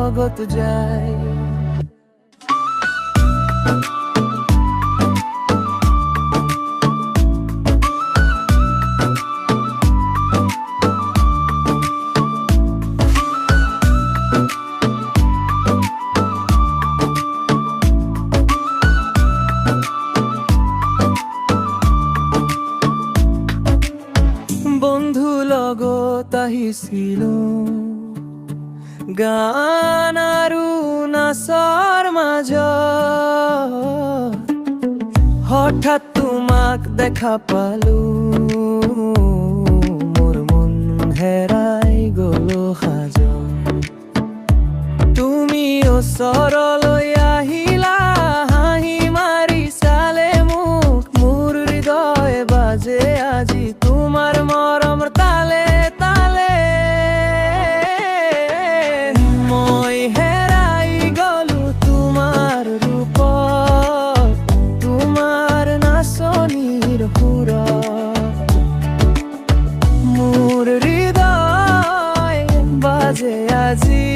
লগত যায়। বন্ধু লগত আহিছিল গান আৰু নাচৰ মাজত, হঠাৎ তোমাক দেখা পালো, মোৰ মন হেৰাই গলো সাজত। তুমি ওচৰলৈ আহিলা, হাঁহি মাৰি চালে মোক, মোৰ হৃদয় বাজে আজি তোমাৰ মৰমৰ তালে তালে। মই হেৰাই গলো তোমাৰ ৰূপত, তোমাৰ নাচনীৰ সুৰত, মোৰ হৃদয় বাজে আজি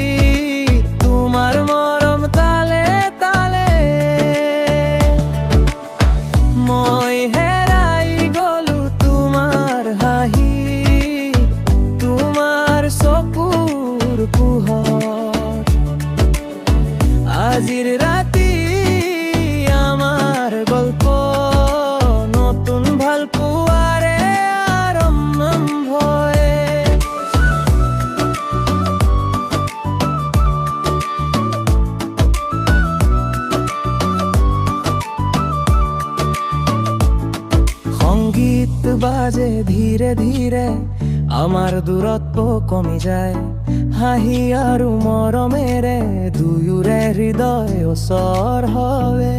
তোমাৰ মৰম তালে তালে। মই হেৰাই গলো তোমাৰ হাঁহি, তোমাৰ চকুৰ পোহৰ, আজিৰ ৰাতি আমাৰ গল্প নতুন ভাল পোৱাৰে আৰম্ভ হয়। সংগীত বাজে ধীৰে ধীৰে, আমাৰ দূৰত্ব কমি যায়, হাঁহি আৰু মৰমেৰে দুয়োৰে হৃদয় ওচৰ হয়।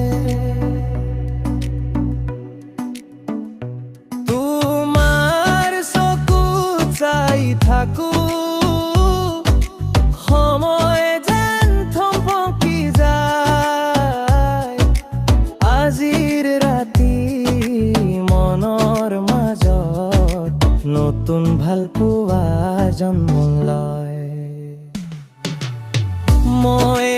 তোমাৰ চকুত চাই থাকো, সময় যেন থমকি যায়, আজিৰ ৰাতি মনৰ মাজত নতুন ভাল পোৱা জন্ম লয়। মই